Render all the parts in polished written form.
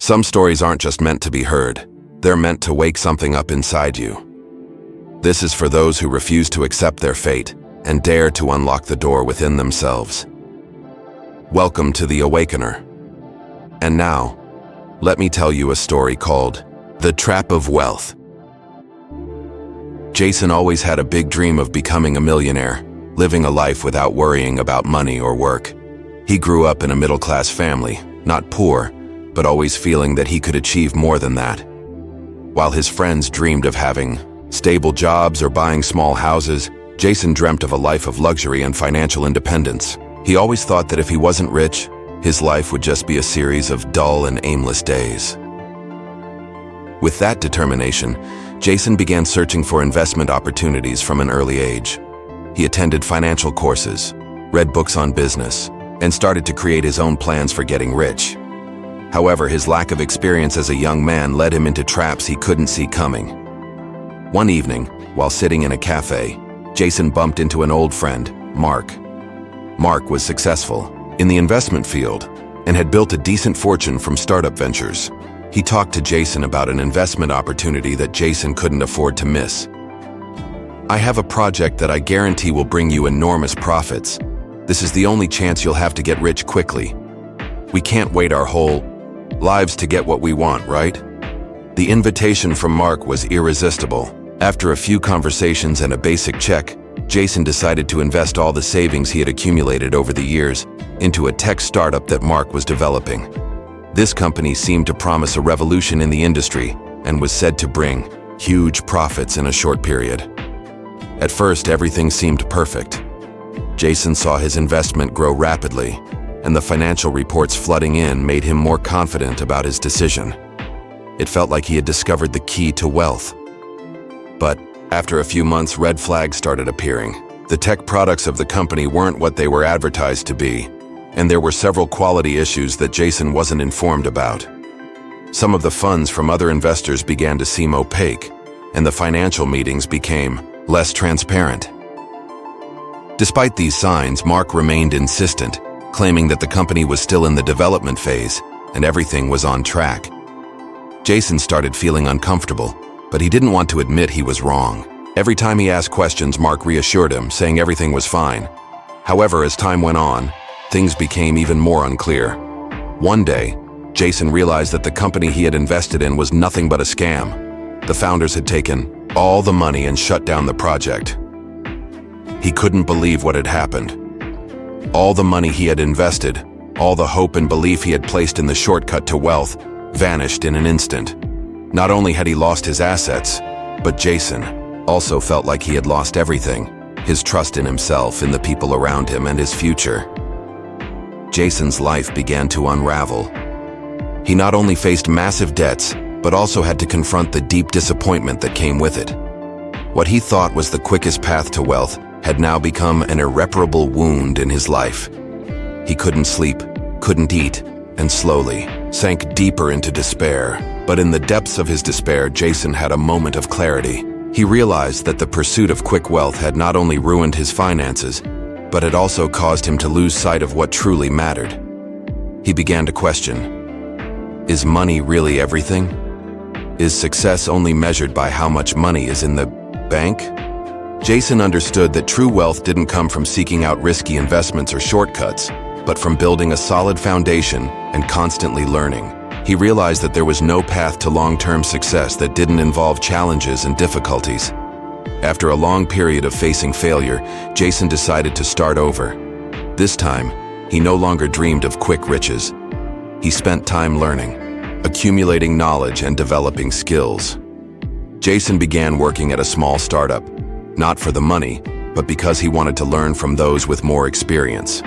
Some stories aren't just meant to be heard. They're meant to wake something up inside you. This is for those who refuse to accept their fate and dare to unlock the door within themselves. Welcome to the Awakener. And now, let me tell you a story called The Trap of Wealth. Jason always had a big dream of becoming a millionaire, living a life without worrying about money or work. He grew up in a middle-class family, not poor, but always feeling that he could achieve more than that. While his friends dreamed of having stable jobs or buying small houses, Jason dreamt of a life of luxury and financial independence. He always thought that if he wasn't rich, his life would just be a series of dull and aimless days. With that determination, Jason began searching for investment opportunities from an early age. He attended financial courses, read books on business, and started to create his own plans for getting rich. However, his lack of experience as a young man led him into traps he couldn't see coming. One evening, while sitting in a cafe, Jason bumped into an old friend, Mark. Mark was successful in the investment field and had built a decent fortune from startup ventures. He talked to Jason about an investment opportunity that Jason couldn't afford to miss. "I have a project that I guarantee will bring you enormous profits. This is the only chance you'll have to get rich quickly. We can't wait our whole lives to get what we want, right?" The invitation from Mark was irresistible. After a few conversations and a basic check, Jason decided to invest all the savings he had accumulated over the years into a tech startup that Mark was developing. This company seemed to promise a revolution in the industry and was said to bring huge profits in a short period. At first, everything seemed perfect. Jason saw his investment grow rapidly, and the financial reports flooding in made him more confident about his decision. It felt like he had discovered the key to wealth. But after a few months, red flags started appearing. The tech products of the company weren't what they were advertised to be, and there were several quality issues that Jason wasn't informed about. Some of the funds from other investors began to seem opaque, and the financial meetings became less transparent. Despite these signs, Mark remained insistent, claiming that the company was still in the development phase and everything was on track. Jason started feeling uncomfortable, but he didn't want to admit he was wrong. Every time he asked questions, Mark reassured him, saying everything was fine. However, as time went on, things became even more unclear. One day, Jason realized that the company he had invested in was nothing but a scam. The founders had taken all the money and shut down the project. He couldn't believe what had happened. All the money he had invested, all the hope and belief he had placed in the shortcut to wealth, vanished in an instant. Not only had he lost his assets, but Jason also felt like he had lost everything: his trust in himself, in the people around him, and his future. Jason's life began to unravel. He not only faced massive debts, but also had to confront the deep disappointment that came with it. What he thought was the quickest path to wealth had now become an irreparable wound in his life. He couldn't sleep, couldn't eat, and slowly sank deeper into despair. But in the depths of his despair, Jason had a moment of clarity. He realized that the pursuit of quick wealth had not only ruined his finances, but had also caused him to lose sight of what truly mattered. He began to question, is money really everything? Is success only measured by how much money is in the bank? Jason understood that true wealth didn't come from seeking out risky investments or shortcuts, but from building a solid foundation and constantly learning. He realized that there was no path to long-term success that didn't involve challenges and difficulties. After a long period of facing failure, Jason decided to start over. This time, he no longer dreamed of quick riches. He spent time learning, accumulating knowledge, and developing skills. Jason began working at a small startup, not for the money, but because he wanted to learn from those with more experience.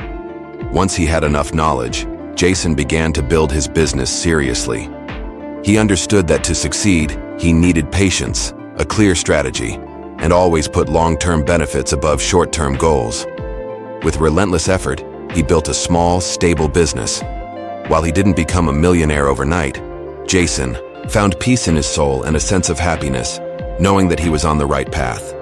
Once he had enough knowledge, Jason began to build his business seriously. He understood that to succeed, he needed patience, a clear strategy, and always put long-term benefits above short-term goals. With relentless effort, he built a small, stable business. While he didn't become a millionaire overnight, Jason found peace in his soul and a sense of happiness, knowing that he was on the right path.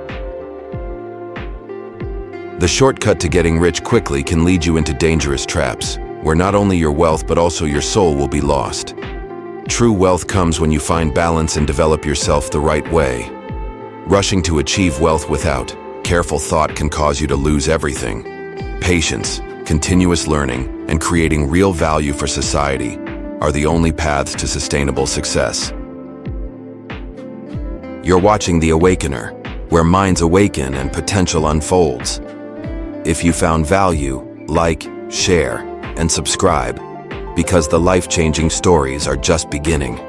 The shortcut to getting rich quickly can lead you into dangerous traps, where not only your wealth but also your soul will be lost. True wealth comes when you find balance and develop yourself the right way. Rushing to achieve wealth without careful thought can cause you to lose everything. Patience, continuous learning, and creating real value for society are the only paths to sustainable success. You're watching The Awakener, where minds awaken and potential unfolds. If you found value, like, share, and subscribe, because the life-changing stories are just beginning.